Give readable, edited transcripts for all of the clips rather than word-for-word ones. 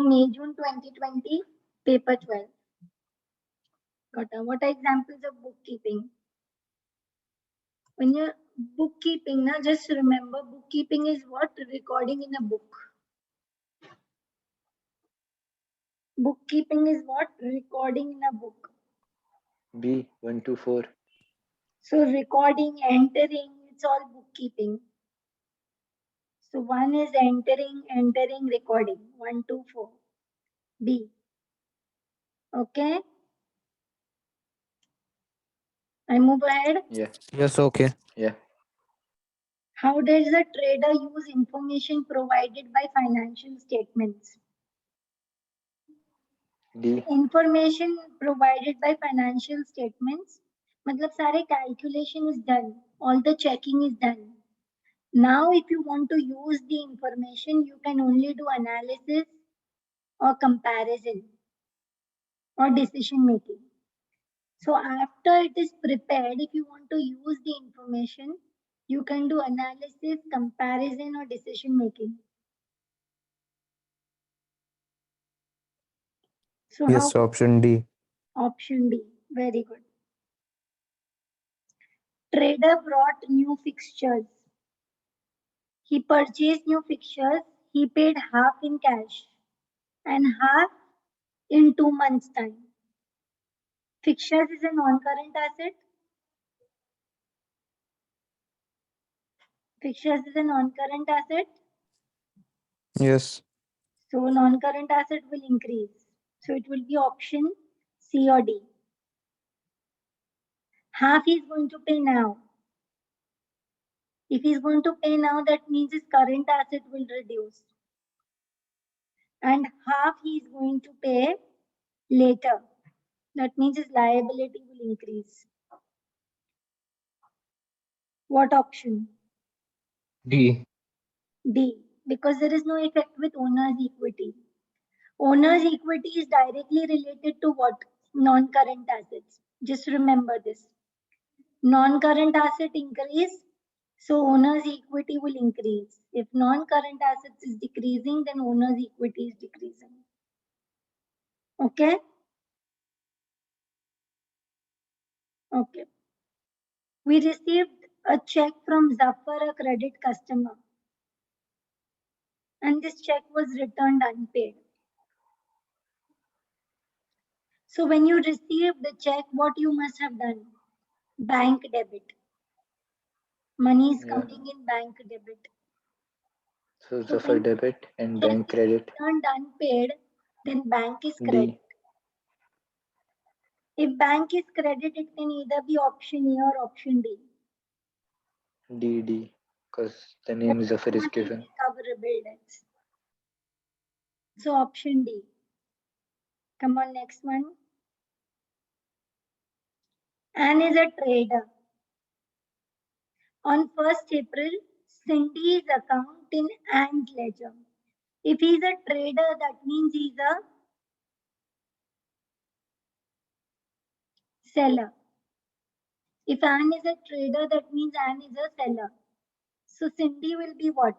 May, June 2020, paper 12. Got it. What are examples of bookkeeping? When you're bookkeeping, now just remember bookkeeping is what? Recording in a book. Bookkeeping is what? Recording in a book. B, 1 to 4. So recording, entering, it's all bookkeeping. So 1 is entering, recording. 1, 2, 4. B. Okay. I move ahead. Yeah. Yes, okay. Yeah. How does the trader use information provided by financial statements? D. Information provided by financial statements. मतलब सारे calculation is done. All the checking is done. Now, if you want to use the information, you can only do analysis or comparison or decision making. So after it is prepared, if you want to use the information, you can do analysis, comparison, or decision making. So Yes, how? option D. Option D. Very good. Trader brought new fixtures. He purchased new fixtures. He paid half in cash and half in 2 months' time. Fixtures is a non-current asset. Fixtures is a non-current asset. Yes. So non-current asset will increase. So it will be option C or D. Half he is going to pay now. If he is going to pay now, that means his current asset will reduce. And half he is going to pay later. That means his liability will increase. What option? D. D. Because there is no effect with owner's equity. Owner's equity is directly related to what? Non-current assets. Just remember this. Non-current asset increase, so owner's equity will increase. If non-current assets is decreasing, then owner's equity is decreasing. Okay? Okay. We received a check from Zafar, a credit customer, and this check was returned unpaid. So when you receive the check, what you must have done? Bank debit. Money is coming in bank debit. So So Zafar when debit and check bank is credit. returned unpaid, then bank is credit. D. If bank is credit, it can either be option A or option D. D. Because the name Zafar is Not given. recoverable debts. So option D. Come on, next one. Anne is a trader. On 1st April, Cindy's account in Anne's ledger. If he's a trader, that means he's a seller. If Anne is a trader, that means Anne is a seller. So Cindy will be what?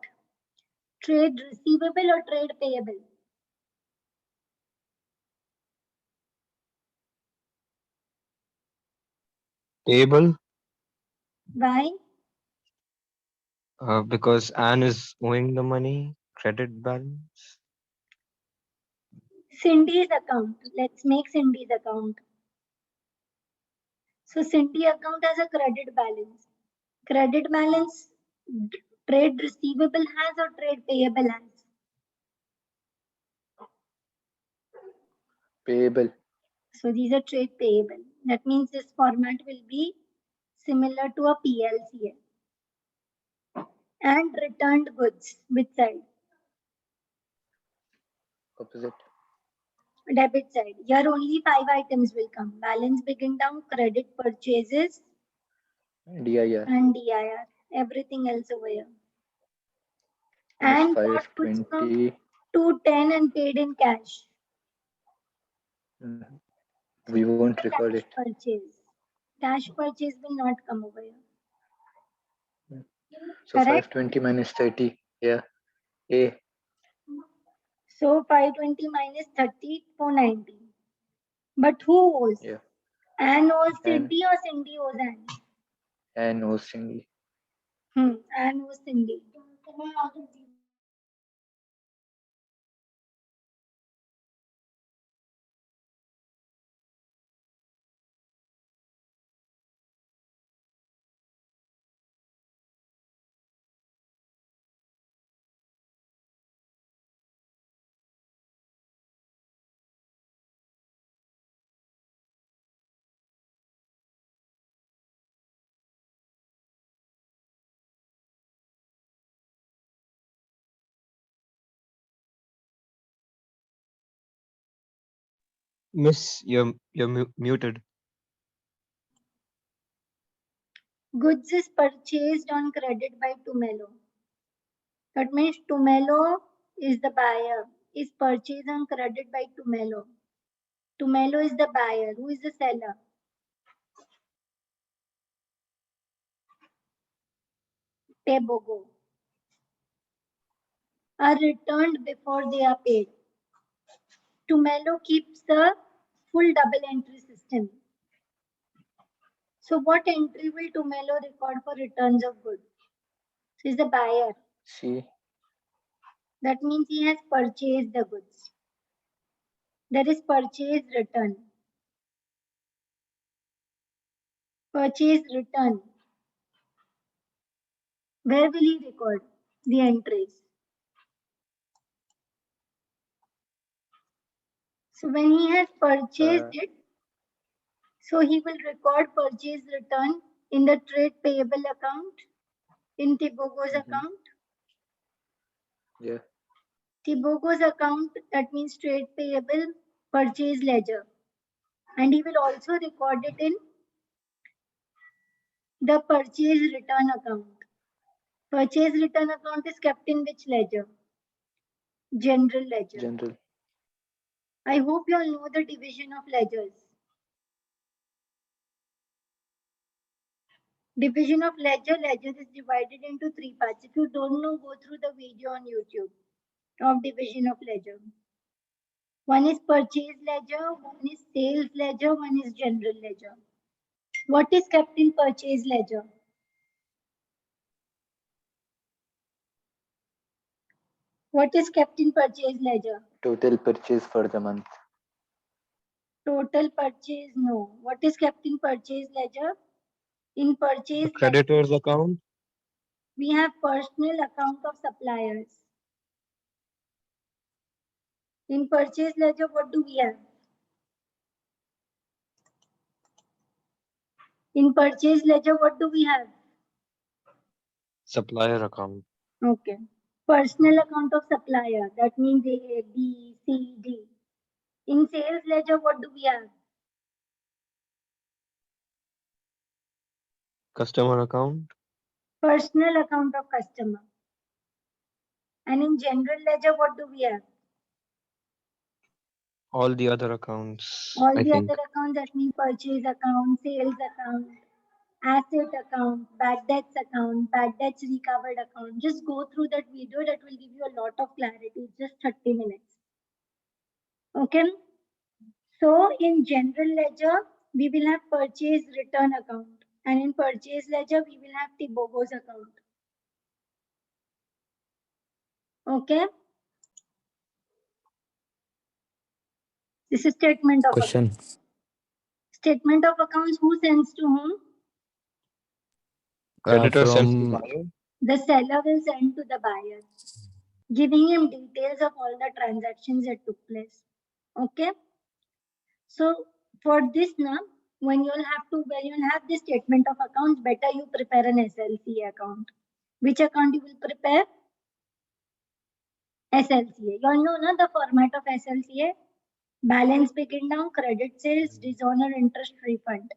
Trade receivable or trade payable? Payable. Why? Because Anne is owing the money. Credit balance. Cindy's account. Let's make Cindy's account. So Cindy account has a credit balance. Credit balance trade receivable has or trade payable has? Payable. So these are trade payable. That means this format will be similar to a PLCA. And returned goods. Which side? Opposite. Debit side. Here only 5 items will come. Balance begin down, credit purchases, DIR. and DIR. Everything else over here. Minus And got goods from 520. 210 and paid in cash. We won't record Cash it. purchase. Cash purchase will not come over here. So Correct? 520 minus 30. Yeah. A. So 520 minus 30, 490. But who owes? Yeah. Anne owes And Cindy or Cindy owes Anne? hosting. Anne owes Cindy. Miss, you're muted. Goods is purchased on credit by Tumelo. That means Tumelo is the buyer, is purchased on credit by Tumelo. Tumelo is the buyer. Who is the seller? Tebogo. Are returned before they are paid. Tumelo keeps the full double entry system. So what entry will Tumelo record for returns of goods? So he's the buyer. C. That means he has purchased the goods. There is purchase return. Purchase return. Where will he record the entries? So when he has purchased Uh, it, so he will record purchase return in the trade payable account, in Tibogo's mhm. account. Yeah. Tibogo's account, that means trade payable, purchase ledger. And he will also record it in the purchase return account. Purchase return account is kept in which ledger? General ledger. General. I hope you all know the division of ledgers. Division of ledger is divided into three parts. If you don't know, go through the video on YouTube of division of ledger. One is purchase ledger, one is sales ledger, one is general ledger. What is kept in purchase ledger? What is kept in purchase ledger? Total purchase for the month. Total purchase, no. What is kept in purchase ledger? In The purchase ledger, creditor's account, we have personal account of suppliers. In purchase ledger, what do we have? In purchase ledger, what do we have? supplier account, Okay. Personal account of supplier, that means A, B, C, D. In sales ledger, what do we have? customer account, Personal account of customer. And in general ledger, what do we have? all the other accounts, All I the other think. accounts, that means purchase account, sales account, asset account, bad debts recovered account. Just go through that video, that will give you a lot of clarity. Just 30 minutes. Okay. So in general ledger, we will have purchase return account. And in purchase ledger, we will have Tibogo's account. Okay. This is statement of Question. accounts. Statement of accounts, who sends to whom? Creditor sends to From buyer, The seller will send to the buyer, giving him details of all the transactions that took place. Okay. So for this now, when you'll have the statement of accounts, better you prepare an SLCA account. Which account you will prepare? SLCA. You all know na, the format of SLCA? Balance begin down, credit sales, dishonor, interest refund.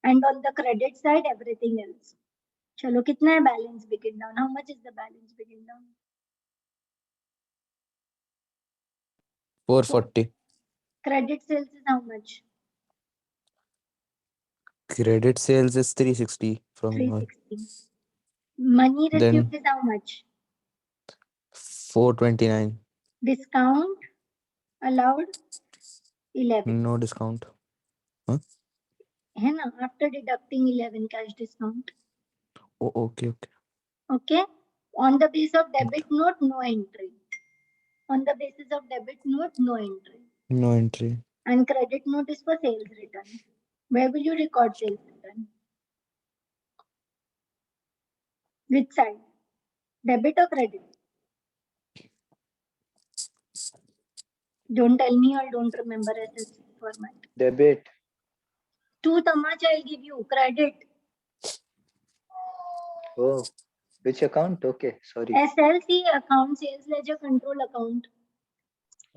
And on the credit side, everything else. Chalo, kitna hai balance begin down? How much is the balance begin down? 440. Credit sales is how much? Credit sales is 360 from all. 360. Money received Then is how much? 429. Discount allowed 11 No discount. Huh? है ना, after deducting 11 cash discount. Oh, okay, okay. Okay, on the basis of debit note, no entry. On the basis of debit note, no entry. No entry. And credit note is for sales return. Where will you record sales return? Which side? Debit or credit? Don't tell me or don't remember SLC format. Debit. Too much I'll give you. Credit. Oh, which account? Okay, sorry. SLC account, sales ledger control account.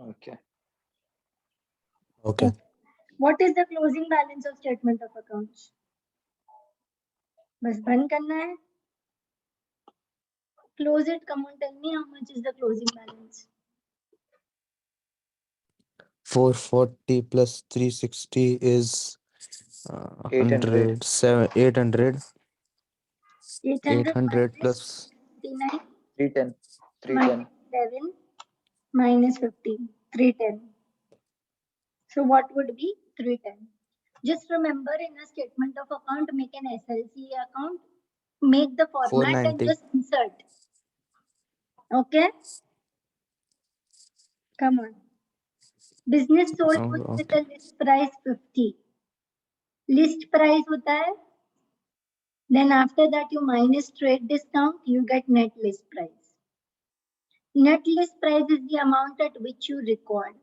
Okay. Okay. What is the closing balance of statement of accounts? बस बंद करना है. Close it. Come on, tell me how much is the closing balance. 440 plus 360 is 800. 100, 800. 800 800 minus plus 59 310. minus 310. 7 minus 15. 310. So what would be 310? Just remember, in a statement of account, make an SLC account, make the format and 490. just insert. Okay? Come on. Business sold goods with Okay. a list price 50. List price hota hai. Then after that you minus trade discount, you get net list price. Net list price is the amount at which you record.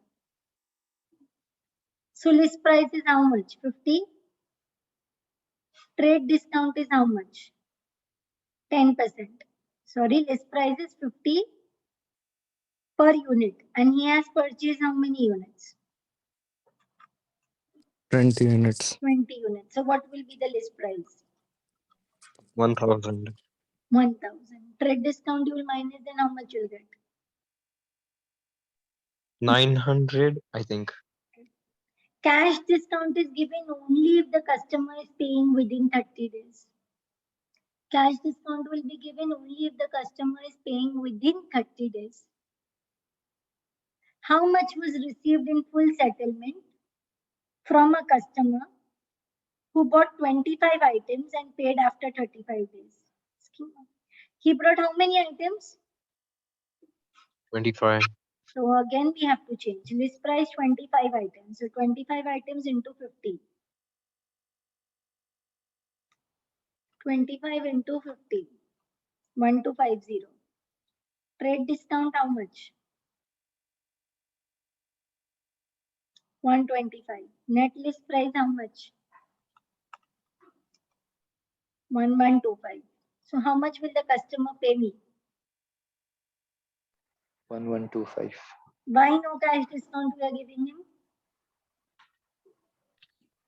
So list price is how much? 50. Trade discount is how much? 10%. Sorry, list price is 50 per unit. And he has purchased how many units? 20 units. 20 units. So what will be the list price? 1,000. 1000. Trade discount you will minus, then how much you'll get? 900, I think. Cash discount is given only if the customer is paying within 30 days. Cash discount will be given only if the customer is paying within 30 days. How much was received in full settlement from a customer who bought 25 items and paid after 35 days? He brought how many items? 25. So again we have to change. List price 25 items. So 25 items into 50. 25 into 50. 1250. Trade discount how much? 125. Net list price how much? 1125. So how much will the customer pay me? 1125. Why no cash discount we are giving him?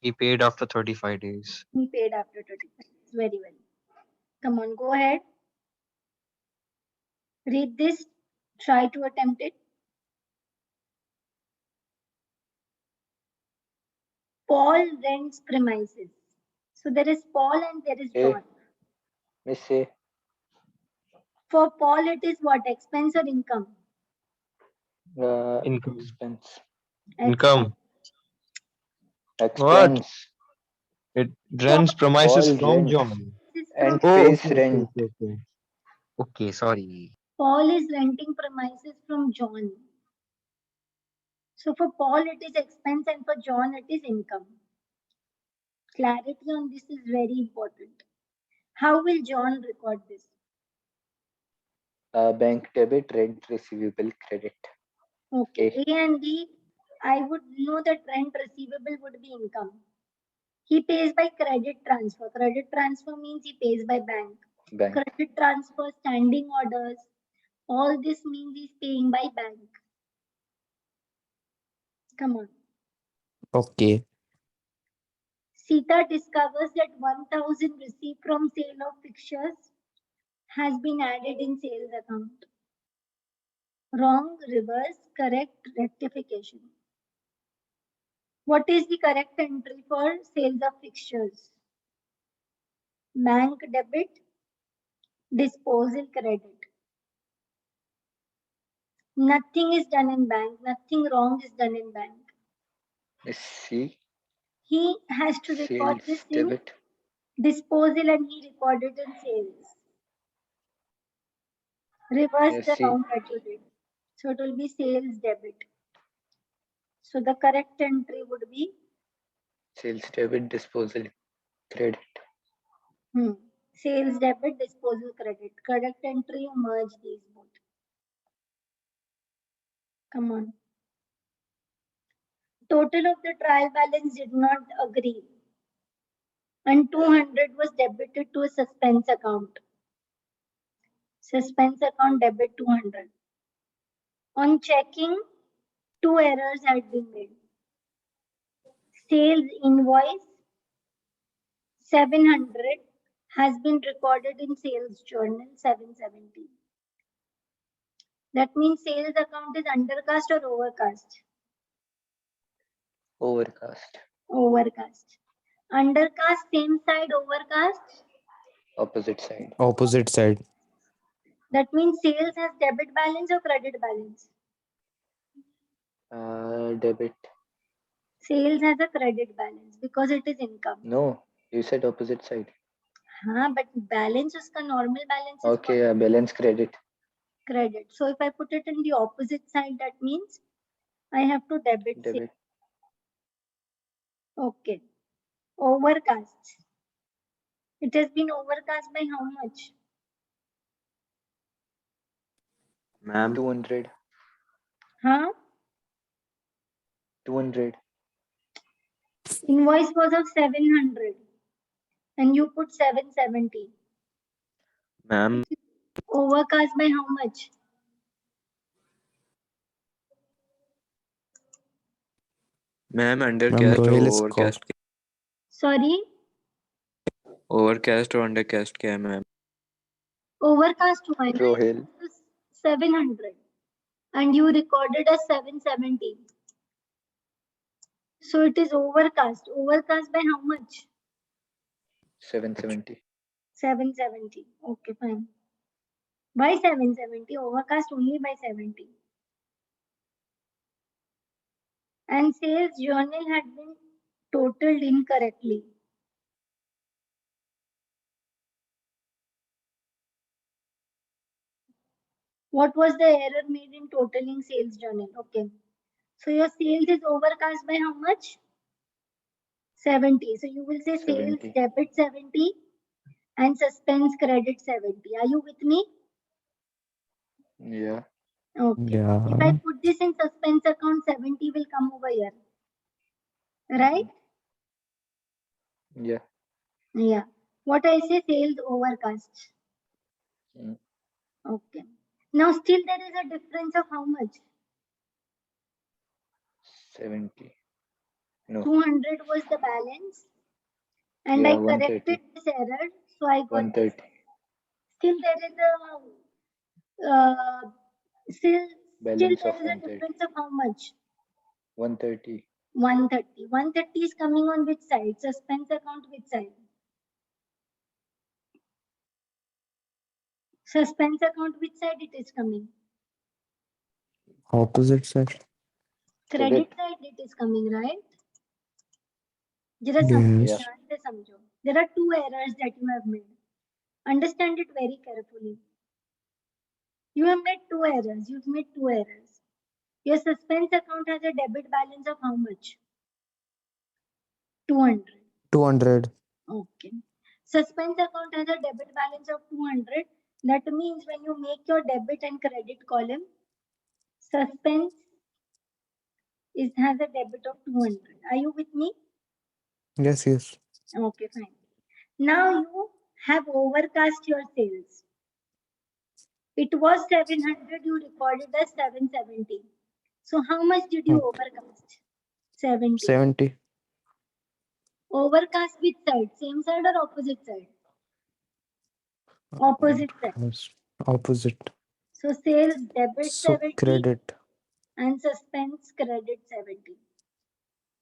He paid after 35 days. He paid after 35 days. Very well. Come on, go ahead. Read this. Try to attempt it. Paul rents premises. So there is Paul and there is A. John. Miss A. For Paul, it is what? Expense or income? Income. Expense. Income. What? Expense. It For rents premises Paul from rents John. this is from and Oh, pays okay, okay, rent. okay, okay. Okay, sorry. Paul is renting premises from John. So for Paul, it is expense and for John, it is income. Clarity on this is very important. How will John record this? Bank debit, rent receivable, credit. Okay, A. A and B, I would know that rent receivable would be income. He pays by credit transfer. Credit transfer means he pays by bank. Bank. Credit transfer, standing orders, all this means he's paying by bank. Come on. Okay. Sita discovers that 1000 received from sale of fixtures has been added in sales account. Wrong, reverse, correct, rectification. What is the correct entry for sales of fixtures? Bank debit, disposal credit. Nothing is done in bank. Nothing wrong is done in bank. Miss C. He has to record Sales this in debit. disposal and he recorded in sales. Reverse Yes, the C. amount that you did. So it will be sales debit. So the correct entry would be Sales debit, disposal credit. sales debit, disposal credit. Correct entry, you merge these both. Come on. Total of the trial balance did not agree. And 200 was debited to a suspense account. Suspense account debit 200. On checking, 2 errors had been made. Sales invoice 700 has been recorded in sales journal 770. That means sales account is undercast or overcast? Overcast. Overcast. Undercast, same side, overcast. Opposite side. Opposite side. That means sales has debit balance or credit balance? Debit. Sales has a credit balance because it is income. No, you said opposite side. हाँ, but balance उसका normal balance is Okay, balance credit. credit. So if I put it in the opposite side, that means I have to debit sales. Debit. Okay. Overcast. It has been overcast by how much? Ma'am, 200. Huh? 200. Invoice was of 700 and you put 770. ma'am, Overcast by how much? ma'am, Ma'am, undercast or Rohil is overcast Sorry? overcast or undercast क्या है ma'am? Overcast हुआ है ना? Rohil. 700 and you recorded as 770. So it is overcast. Overcast by how much? 770. 770. Okay, fine. By 770, overcast only by 70. And sales journal had been totaled incorrectly. What was the error made in totaling sales journal? Okay. So your sales is overcast by how much? 70. So you will say sales 70. debit 70 and suspense credit 70. Are you with me? Yeah. Okay. If I Yeah. put this in suspense account, 70 will come over here. Right? Yeah. Yeah. What I say, sales overcast. Mm. Okay. Now still there is a difference of how much? 70. No. 200 was the balance. And Yeah, I corrected 130. this error. So I got this. 130. Still there is still Balance there of is a 130. difference of how much? 130. 130. 130 is coming on which side? Suspense account which side? Suspense account which side it is coming? Opposite side. Credit Credit. side it is coming, right? जरा Yes. Yeah. ध्यान से समझो. There are two errors that you have made. Understand it very carefully. You have made two errors. You've made two errors. Your suspense account has a debit balance of how much? 200. 200. Okay. Suspense account has a debit balance of 200. That means when you make your debit and credit column, suspense has a debit of 200. Are you with me? Yes, yes. Okay, fine. Now you have overcast your sales. It was 700, you recorded as 770. So how much did you Okay. overcast? 70. 70. Overcast which side? Same side or opposite side? Opposite side. Yes. Opposite. So sales debit So 70 credit. and suspense credit 70.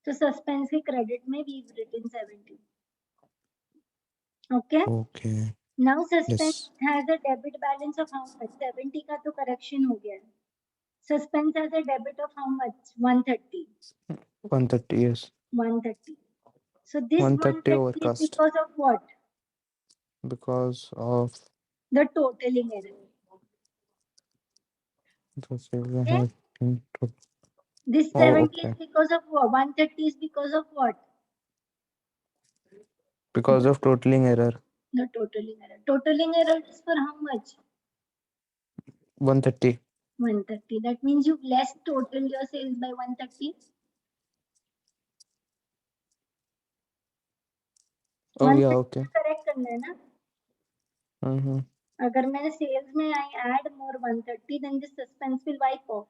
So suspense के credit में we've written 70. Okay. Okay. Now suspense Yes. has a debit balance of how much? 70 का तो correction हो गया है. Suspense has a debit of how much? 130. 130, yes. 130. So this 130 130 is overcast because of what? because of The totaling error. the sales I Okay? had in This Oh, 70 is okay. because of what? 130 is because of what? Because of totaling error. The totaling error. Totaling error is for how much? 130. 130. That means you've less total your sales by 130. Oh, yeah, 130 okay. Correct करना है ना. Mm-hmm. अगर मैंने sales में I add more 130, then the suspense will wipe off.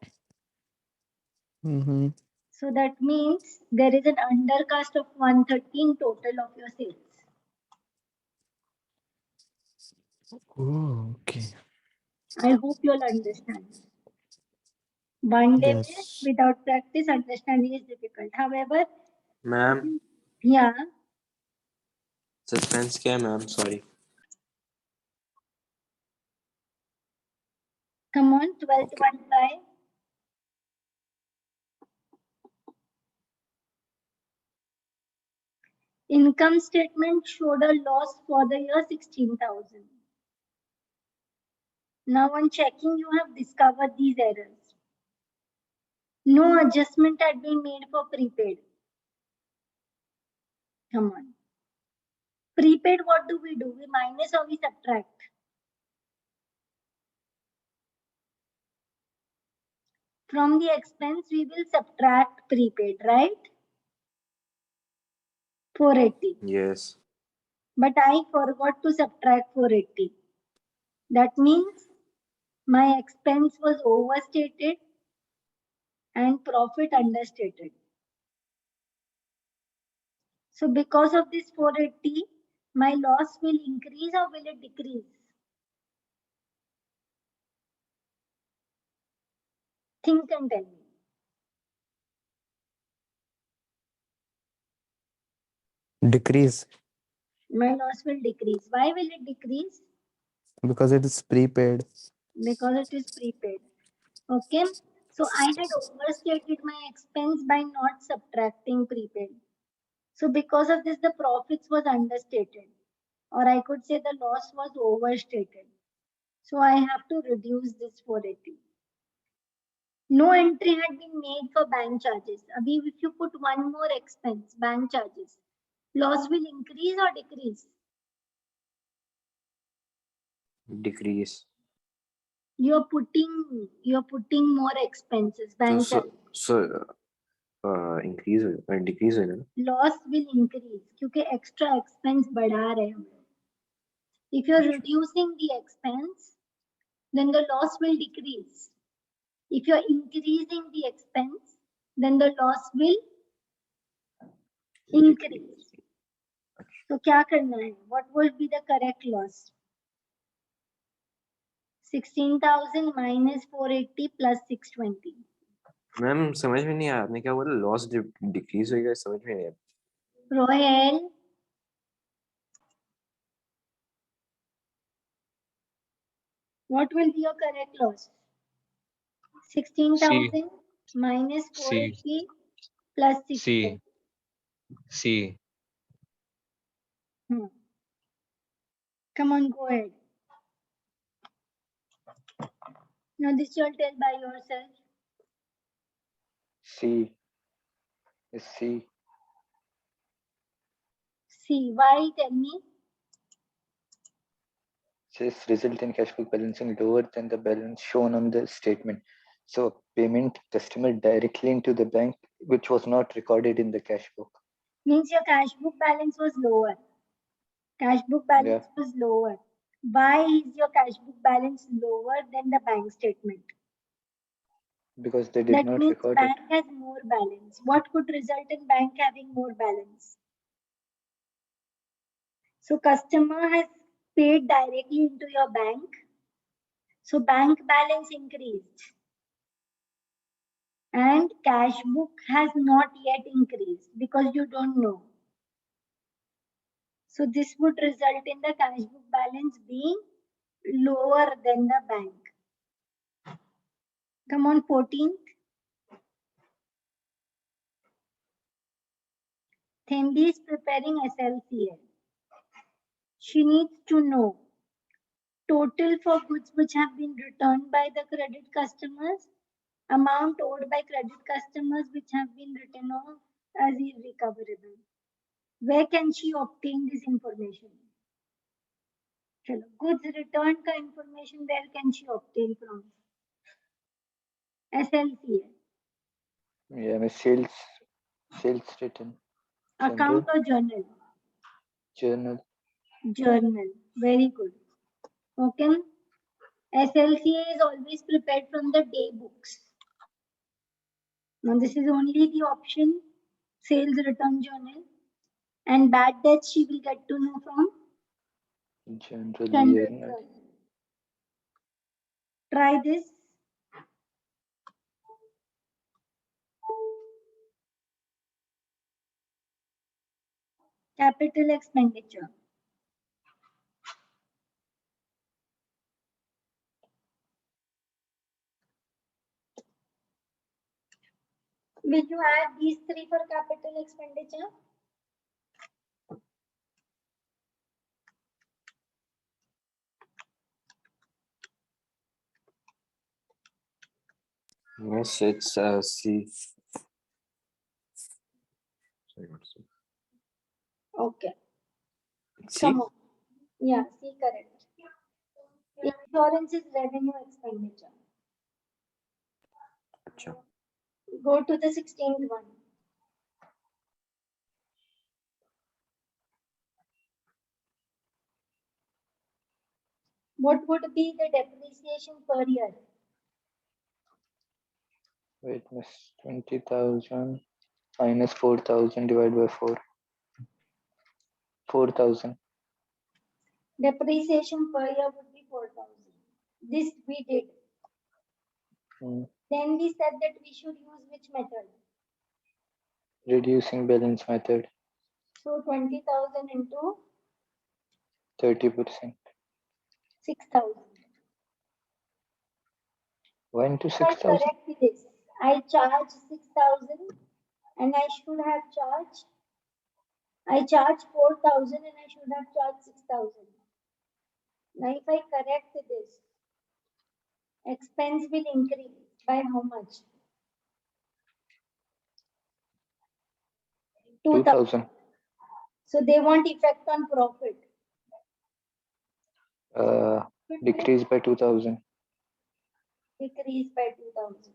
Mm-hmm. So that means there is an undercast of 130 in total of your sales. Oh, okay. I hope you'll understand. One day में Yes. without practice understanding is difficult. However, ma'am yeah, suspense क्या है ma'am sorry come on, 12th okay one try. Income statement showed a loss for the year 16,000. Now on checking, you have discovered these errors. No adjustment had been made for prepaid. Come on. Prepaid, what do? We minus or we subtract? From the expense, we will subtract prepaid, right? 480. Yes But I forgot to subtract 480. That means my expense was overstated and profit understated. So because of this 480, my loss will increase or will it decrease? Think and tell me. Decrease My loss will decrease. Why will it decrease? because it is prepaid. Because it is prepaid. Okay. So I had overstated my expense by not subtracting prepaid. So because of this, the profits was understated. Or I could say the loss was overstated. So I have to reduce this 480. No entry had been made for bank charges. Abhi, if you put one more expense, bank charges, loss will increase or decrease? Decrease You're putting more expenses, bank so charges. So increase हो decrease होएगा ना Loss will increase क्योंकि extra expense बढ़ा रहे हम. If you're reducing the expense, then the loss will decrease. If you're increasing the expense, then the loss will increase. So क्या करना है? What would be the correct loss? 16,000 minus 480 plus 620. Ma'am समझ में नहीं आया आपने क्या बोला लॉस डिक्रीज होएगा समझ में नहीं आया Rohel, what will be your correct loss? 16,000 minus C 480 plus C 620. C Hmm. Come on, go ahead. Now this you'll tell by yourself. C is C. See, why? Tell me. Says result in cash book balancing lower than the balance shown on the statement. So payment customer directly into the bank, which was not recorded in the cash book. Means your cash book balance was lower. Cash book Yeah, balance was lower. Why is your cash book balance lower than the bank statement? because they did That not means record bank it. has more balance. What could result in bank having more balance? So customer has paid directly into your bank. So bank balance increased. And cash book has not yet increased because you don't know. So this would result in the cash book balance being lower than the bank. Come on, 14th. Thembi is preparing SLCA. She needs to know total for goods which have been returned by the credit customers, amount owed by credit customers which have been written off as irrecoverable. Where can she obtain this information? Chalo, goods returned ka information where can she obtain from? SLCA. Yeah, my sales written. Account General or journal? journal. Journal. Very good. Okay. SLCA is always prepared from the day books. Now this is only the option sales return journal, and bad debts she will get to know from General general journal. journal. Try this. Capital expenditure. Will you add these three for capital expenditure? Yes, it's C. Sorry, what's it? Okay. C? Come on. Yeah, C correct. Insurance is revenue expenditure. Acha. Go to the 16th one. What would be the depreciation per year? Wait, miss 20,000 minus 4,000 divided by 4. 4,000. Depreciation per year would be 4,000. This we did. Then we said that we should use which method? Reducing balance method. So 20,000 into 30%. 6,000. Why into If I 6,000? correct this, I charge 6,000 and I should have charged. I charge 4,000 and I should have charged 6,000. Now if I correct this, expense will increase by how much? 2,000. So they want effect on profit. Decrease by 2,000. Decrease by 2,000.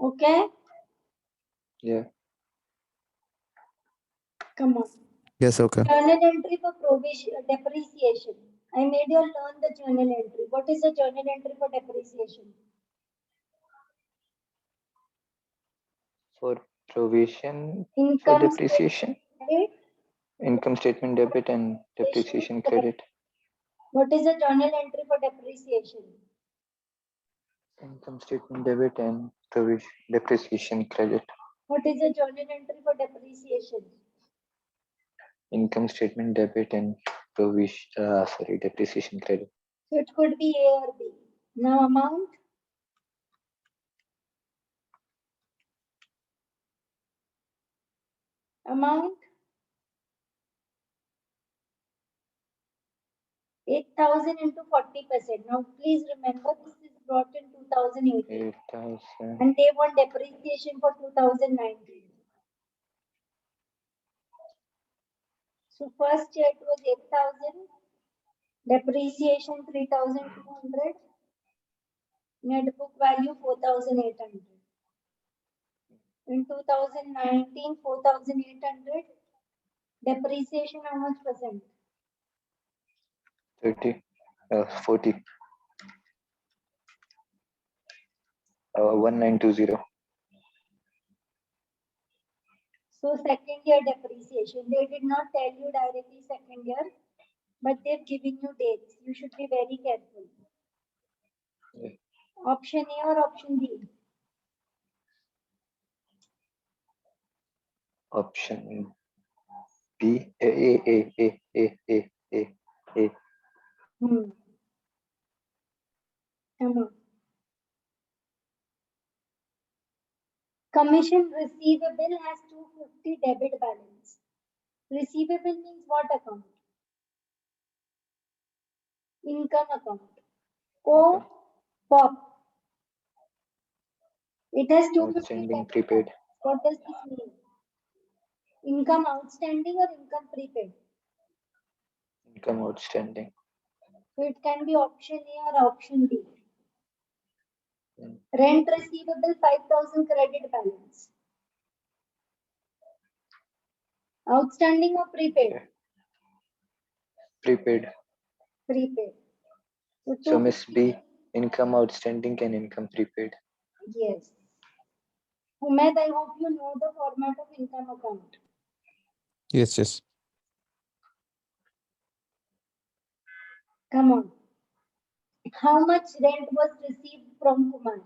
Okay? Yeah. Come on. Yes, okay. Journal entry for depreciation. I made you learn the journal entry. What is the journal entry for depreciation? For provision for Income depreciation, statement, income statement debit and depreciation credit. what is the journal entry for depreciation? Income statement debit and provision depreciation credit. What is the journal entry for depreciation? Income statement debit and provision depreciation credit. So it could be A or B. Now amount. Amount 8,000 into 40%. Now please remember this is brought in 2018 8,000. and they want depreciation for 2019. So first year it was 8,000, depreciation 3,200, net book value 4,800. In 2019, 4,800, depreciation how much percent? 30. 40. 1920. So second year depreciation, they did not tell you directly second year, but they've given you dates. You should be very careful. Yeah. Option A or option B? Option B. A. Come on. Commission receivable has 250 debit balance. Receivable means what account? Income account. O POP. It has 250 Outstanding debit prepaid. balance. What does this mean? Income outstanding or income prepaid? Income outstanding. So it can be option A or option B. Mm. Rent receivable 5,000 credit balance. Outstanding or prepaid? Okay. Prepaid. Prepaid. So So Miss 250. B, income outstanding and income prepaid. Yes. Umed, I hope you know the format of income account. Yes, yes. Come on. How much rent was received from Kumar?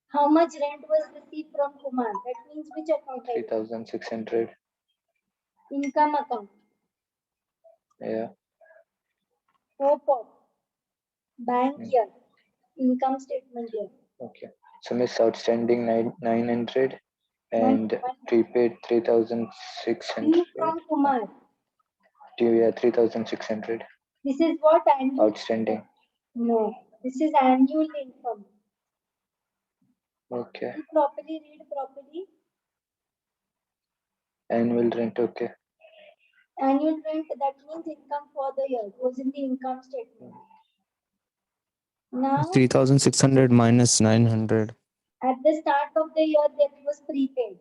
How much rent was received from Kumar? That means which account I mean? 3,600. Income account. Yeah. OPOP. Bank Mm. year. Income statement year. Okay. So Miss outstanding 900 One, and one. prepaid 3,600. Due from Kumar. Yeah, 3,600. This is what annual Outstanding. income. No. This is annual income. Okay. Read properly, read properly. Annual rent. Okay. Annual rent, that means income for the year, goes in the income statement. Now, 3,600 minus 900. at the start of the year, that was prepaid.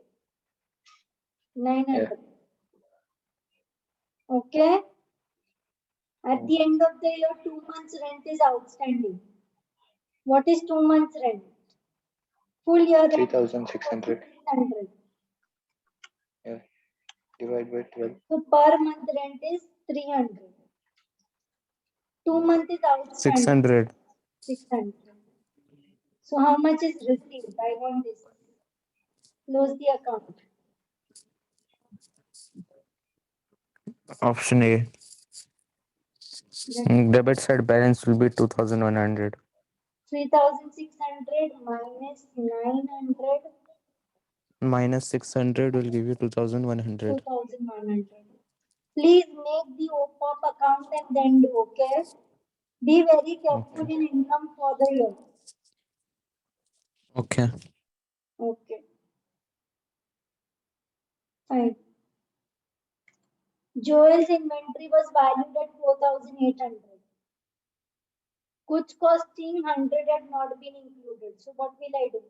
900. Okay? At the end of the year, 2 months rent is outstanding. What is 2 months rent? Full year rent 3,600. 600. Yeah. Divide by 12. So per month rent is 300. 2 months is outstanding. 600. 600. So how much is received? I want this. Close the account. Option A. Debit side balance will be 2,100. 3,600 minus 900, Minus 600 will give you 2,100. 2,100. Please make the OPOP account and then do, okay? Be very careful Okay. in income for the year. Okay. Okay, fine. Joel's inventory was valued at 4,800. Kuch costing 100 had not been included. So what will I do?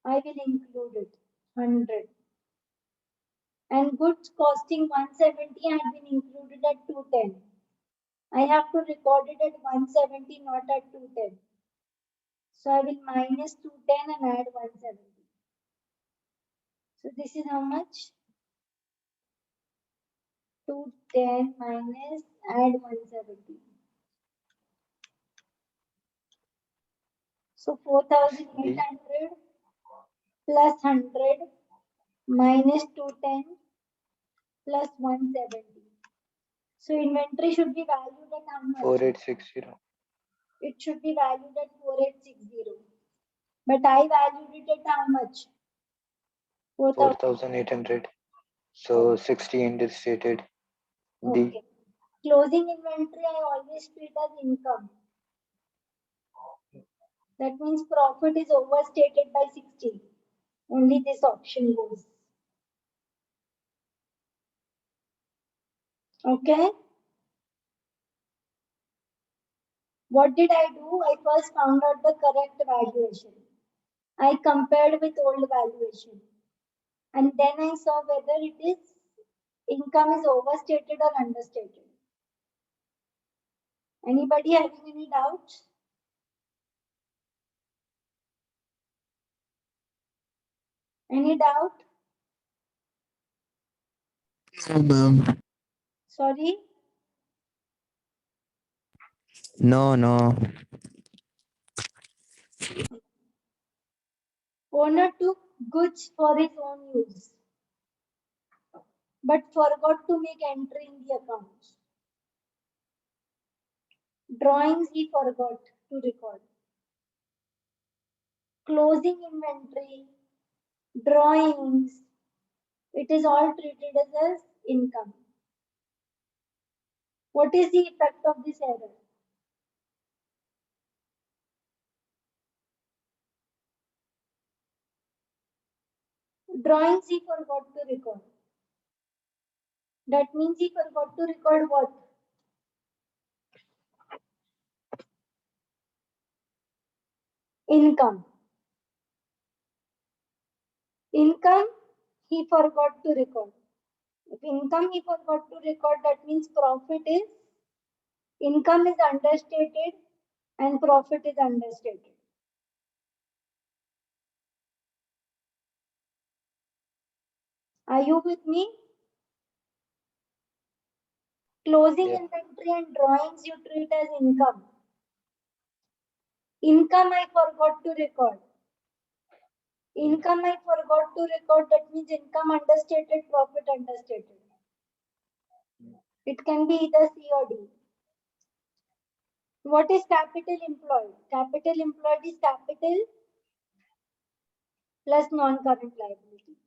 I will include it, 100. And goods costing 170 had been included at 210. I have to record it at 170, not at 210. So I will minus 210 and add 170. So this is how much? 210 minus add 170. So 4,800 plus 100 minus 210 plus 170. So inventory should be valued at how much? 4860. It should be valued at 4860. But I valued it at how much? 4,000. 4,800. So 60 understated. D. Okay. Closing inventory I always treat as income. That means profit is overstated by 60. Only this option goes. Okay. What did I do? I first found out the correct valuation. I compared with old valuation. And then I saw whether it is income is overstated or understated. Anybody having any doubts? Any doubt? No, ma'am. Sorry? No, no. Owner took goods for his own use, but forgot to make entry in the accounts. Drawings he forgot to record. closing inventory, drawings, it is all treated as income. What is the effect of this error? Drawings he forgot to record. That means he forgot to record what? Income. Income he forgot to record. If income he forgot to record, that means profit is, income is understated and profit is understated. Are you with me? Closing Yeah. inventory and drawings you treat as income. Income I forgot to record. Income I forgot to record, that means income understated, profit understated. It can be either C or D. What is capital employed? Capital employed is capital plus non-current liability.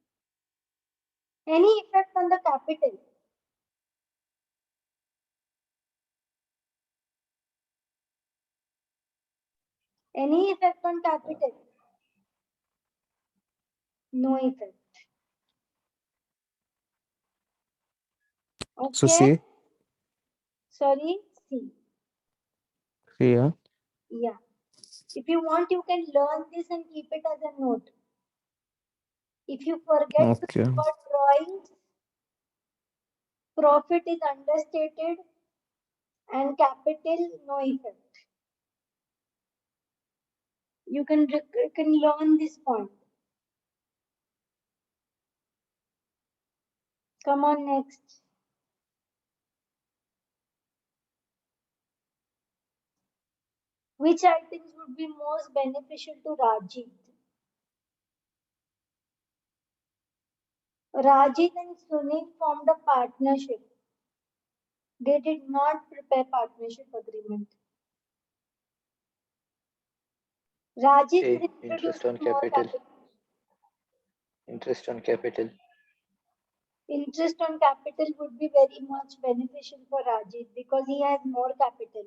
Any effect on the capital? Any effect on capital? No effect. So Okay. C. Sorry, C. Yeah. Yeah. If you want, you can learn this and keep it as a note. If you forget to Okay. record drawings, profit is understated and capital no effect. You can learn this point. Come on, next. Which items would be most beneficial to Rajit? Rajit and Sunil formed a partnership. They did not prepare partnership agreement. Rajit is A. Interest introducing on more capital. capital. Interest on capital. Interest on capital would be very much beneficial for Rajit because he has more capital.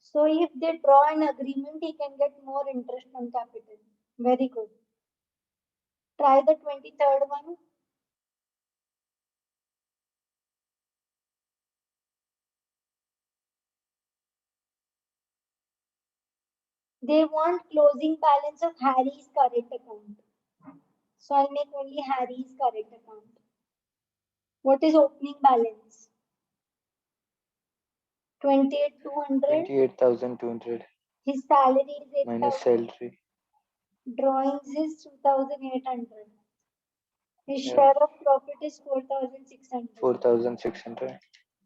So if they draw an agreement, he can get more interest on capital. Very good. Try the 23rd one. They want closing balance of Harry's current account. So I'll make only Harry's current account. What is opening balance? 28,200. 28,200 His salary is minus 8,000. salary. Drawings is 2,800. His Yeah. share of profit is 4,600. 4,600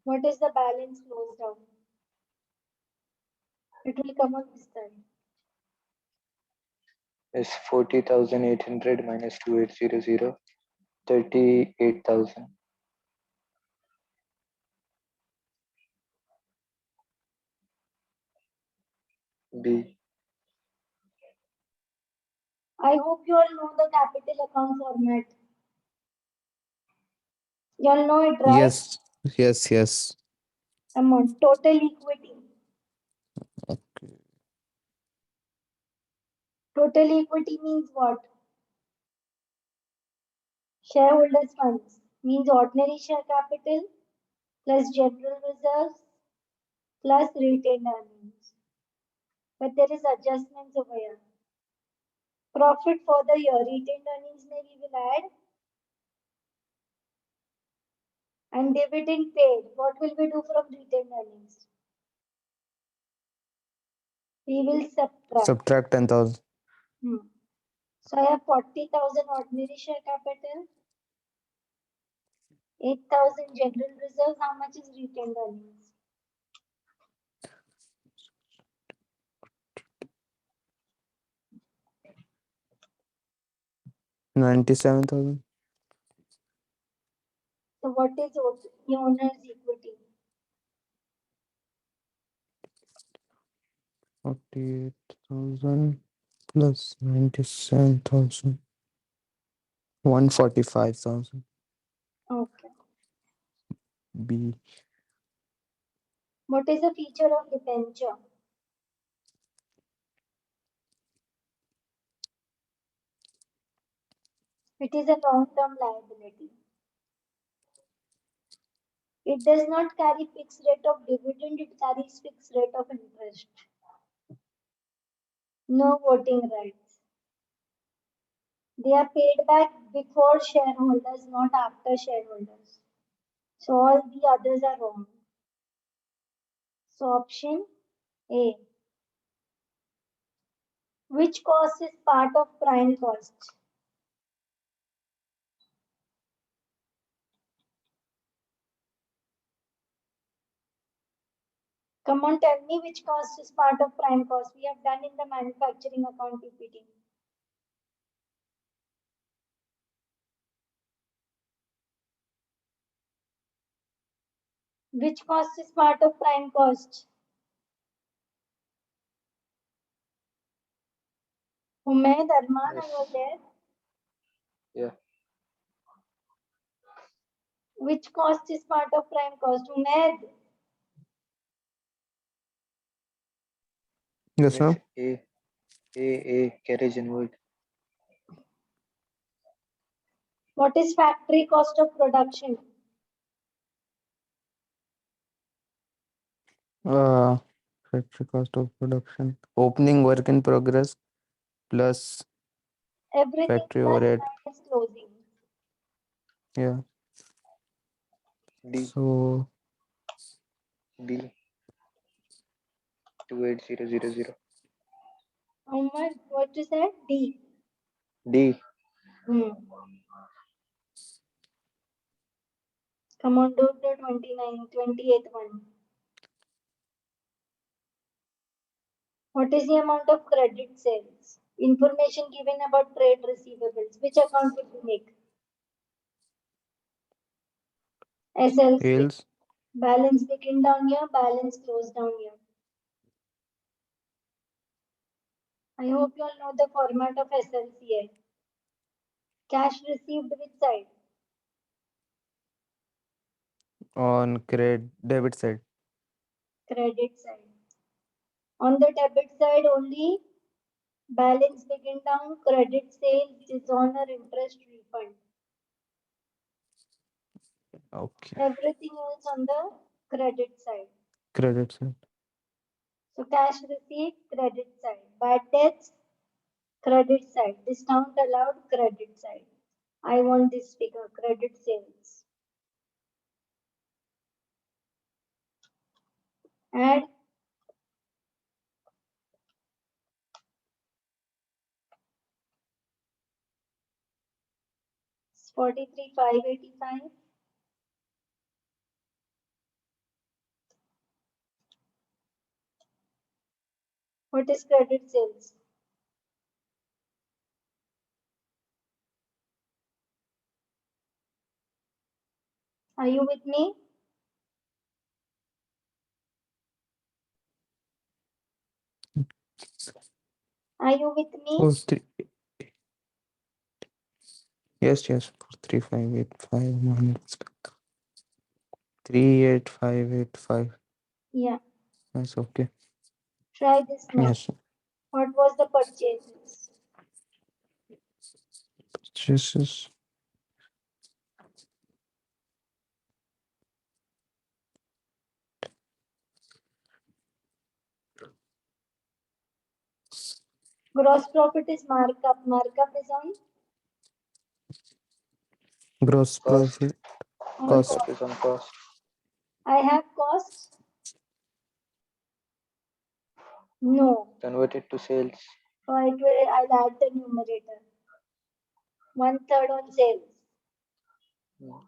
What is the balance closed down? It will come on this time. is 40,800 minus 2,800. 38,000. B. I hope you all know the capital account format. You all know it, right? Yes. Yes. Yes. Amount, total equity. Okay. Total equity means what? Shareholders' funds means ordinary share capital plus general reserves plus retained earnings. But there is adjustments over here. Profit for the year, retained earnings may we will add, and dividend paid. What will we do from retained earnings? We will subtract. Subtract 10,000. Hmm. So I have 40,000 ordinary share capital, 8,000 general reserve. How much is retained earnings? 97,000. So what is the owner's equity? 48,000. plus 97,000. 145,000. Okay. B. What is the feature of debenture? It is a long-term liability. It does not carry fixed rate of dividend, it carries fixed rate of interest. No voting rights. They are paid back before shareholders, not after shareholders. So all the others are wrong. So option A. Which cost is part of prime cost? Come on, tell me which cost is part of prime cost. We have done in the manufacturing account PPT. Which cost is part of prime cost? Umaid, Arman, are you Yes. there? Yeah. Which cost is part of prime cost? Umaid, Yes, Yes. ma'am. A. Carriage inward. what is factory cost of production? Uh, Factory cost of production. Opening work in progress plus Everything factory plus overhead. minus closing. Yeah. D. So D. 28000. Umaid, what you said? D. D. Hmm. Come on, do the 28th one. What is the amount of credit sales? Information given about trade receivables. Which account will we make? SLC. sales Balance begin down here, balance close down here. I hope you all know the format of SLCA. Cash received which side? on credit debit side. Credit side. On the debit side only, balance begin down, credit sales, dishonor, interest, refund. Okay. Everything else on the credit side. Credit side. So cash received, credit side. Bad debts, credit side. Discount allowed, credit side. I want this figure, credit sales. Add 43,585. What is credit sales? Are you with me? Are you with me? Oh, three. Yes, yes. 43585 minus 38585. Yeah. That's okay. Try this now. Yes. What was the purchases? Purchases. Gross profit is markup. Markup is Gross Cost. profit. on Cost. Markup cost. is on cost. I have costs? No. Convert it to sales. So I'll add the numerator. 1/3 on sales. Mm.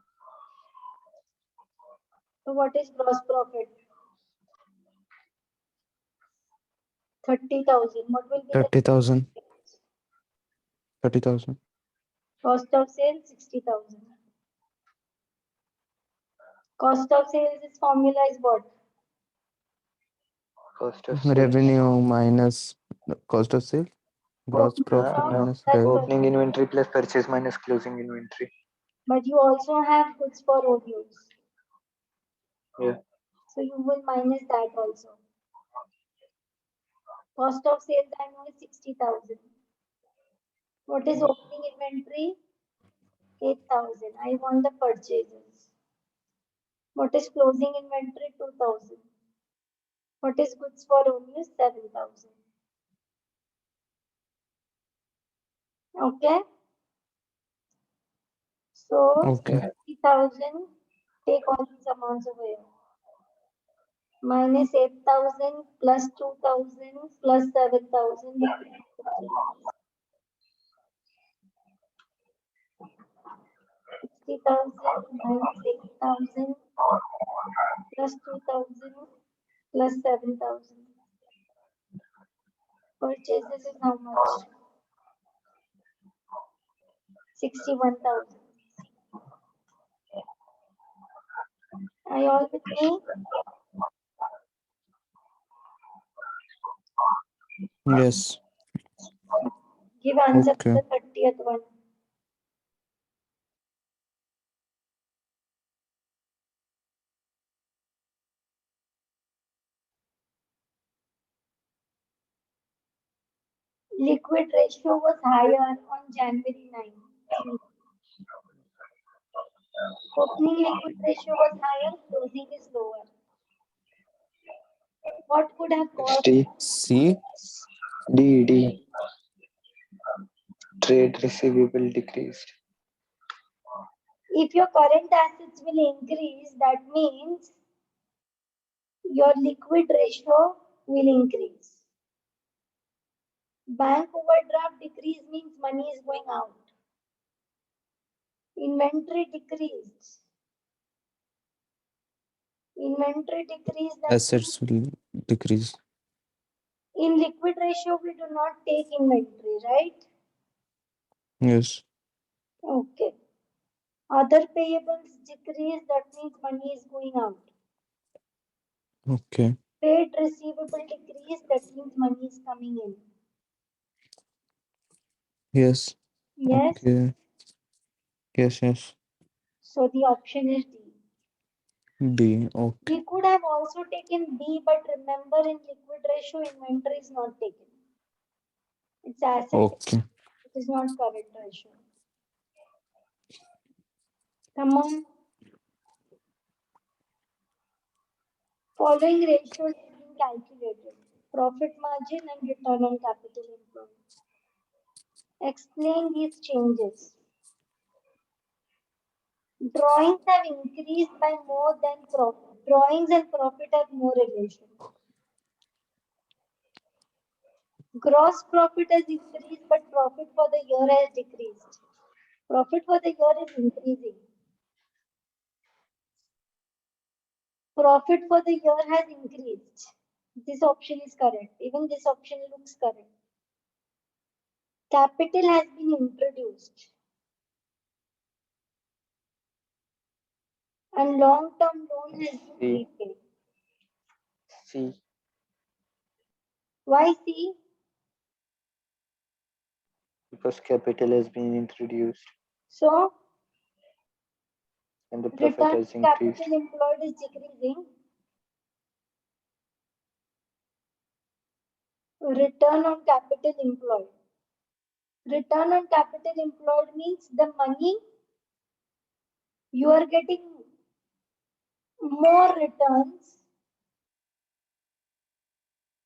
So what is gross profit? 30,000. What will be the 30,000. 30,000. cost of sales? 60,000. Cost of sales is formula is what? Cost of sales. Revenue minus the cost of sale. Gross Opening profit stock minus plus revenue. Opening purchase. inventory plus purchase minus closing inventory. But you also have goods for own use. Yeah. So you will minus that also. Cost of sales I know is 60,000. What is opening inventory? 8,000. I want the purchases. What is closing inventory? 2,000. What is goods for own use? 7,000. Okay. So Okay. 60,000. Take all these amounts over here. Minus 8,000 plus 2,000 plus 7,000. 60,000 minus 8,000 plus 2,000 plus 7,000. Purchases is how much? 61,000. Are you all with me? Yes. Give answer Okay. for the 30th one. Liquid ratio was higher on January 9. Opening liquid ratio was higher, closing is lower. What could have caused? D. C. D. Trade receivable decreased. If your current assets will increase, that means your liquid ratio will increase. Bank overdraft decrease means money is going out. Inventory decreased. Inventory decrease, that means Assets will decrease. in liquid ratio we do not take inventory, right? Yes. Okay. Other payables decrease, that means money is going out. Okay. Trade receivable decrease, that means money is coming in. Yes. Yes. Okay. Yes. Yes. So the option is D. D. Okay. We could have also taken B, but remember in liquid ratio, inventory is not taken. It's asset. Okay. It is not current ratio. Come on. Following ratios have been calculated. Profit margin and return on capital employed. Explain these changes. Drawings have increased by more than profit. Drawings and profit have no relation. Gross profit has increased, but profit for the year has decreased. Profit for the year is increasing. Profit for the year has increased. This option is correct. Even this option looks correct. Capital has been introduced. And long-term loan has been C. repaid. C. Why C? Because capital has been introduced So, and the return profit on has increased. capital employed is decreasing. Return on capital employed. Return on capital employed means the money you are getting more returns.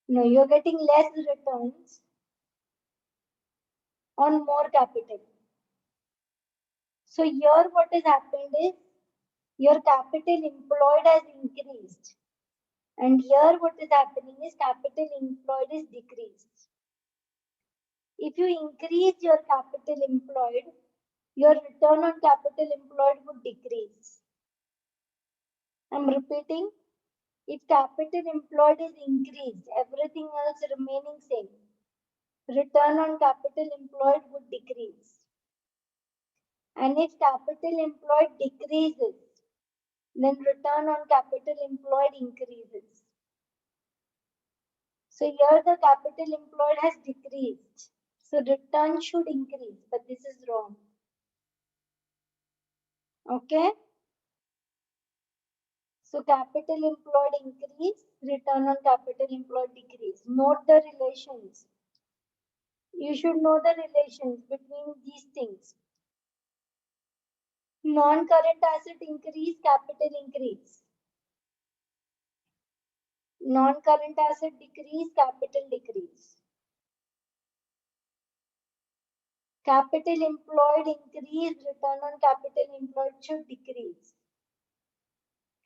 No, you're getting less returns on more capital. So here what has happened is your capital employed has increased. And here what is happening is capital employed is decreased. If you increase your capital employed, your return on capital employed would decrease. I'm repeating, if capital employed is increased, everything else remaining same, return on capital employed would decrease. And if capital employed decreases, then return on capital employed increases. So here the capital employed has decreased. So return should increase, but this is wrong. Okay? So capital employed increase, return on capital employed decrease. Note the relations. You should know the relations between these things. Non-current asset increase, capital increase. Non-current asset decrease, capital decrease. Capital employed increase, return on capital employed should decrease.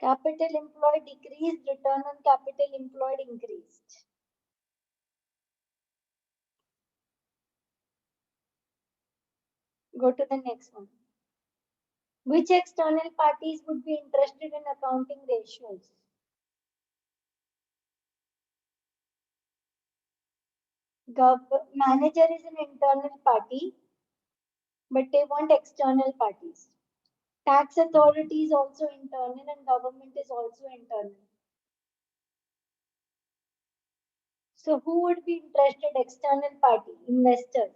Capital employed decreased, return on capital employed increased. Go to the next one. Which external parties would be interested in accounting ratios? Manager is an internal party, but they want external parties. Tax authority is also internal and government is also internal. So who would be interested? External party, investors.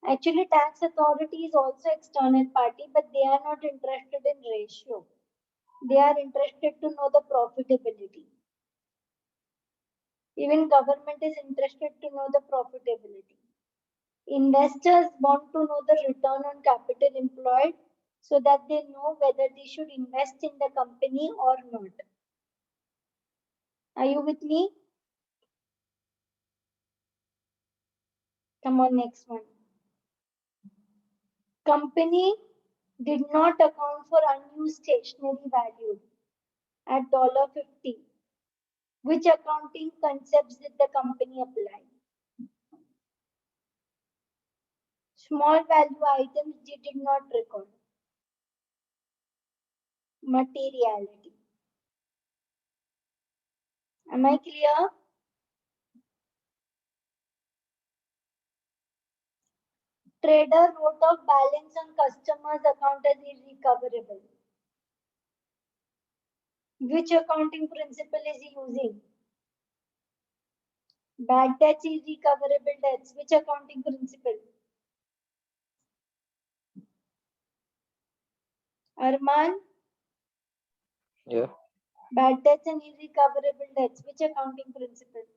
Actually, tax authority is also external party, but they are not interested in ratio. They are interested to know the profitability. Even government is interested to know the profitability. Investors want to know the return on capital employed so that they know whether they should invest in the company or not. Are you with me? Come on, next one. Company did not account for unused stationery value at $50. Which accounting concepts did the company apply? Small value items they did not record. Materiality. Am I clear? Trader wrote off balance on customers' account as irrecoverable. Which accounting principle is he using? Bad debts, irrecoverable debts. Which accounting principle? Arman? Yeah. Bad debts and irrecoverable debts. Which accounting principle?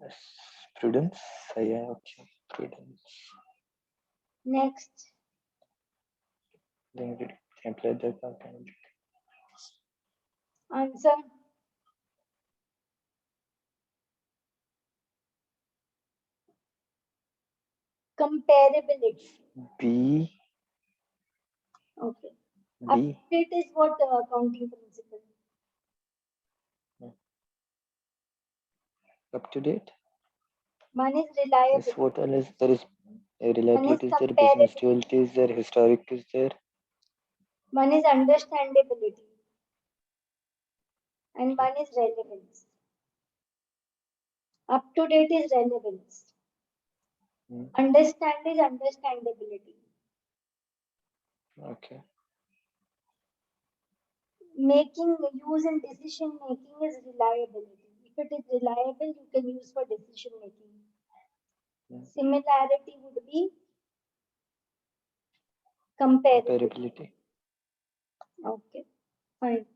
Yes. Prudence. Yeah. Okay. Prudence. Next. Then we apply the accounting. Answer. Comparability. B. Okay. B. Update is what accounting principle? Up to date. One is Yes. reliability. What else? There is reliability is there. Business comparability. duality is there. Historic is there. One is understandability. And one is relevance. Up to date is relevance. Understand is understandability. Okay. Making use in decision making is reliability. If it is reliable, you can use for decision making. Similarity would be comparability. Comparability. Okay, fine.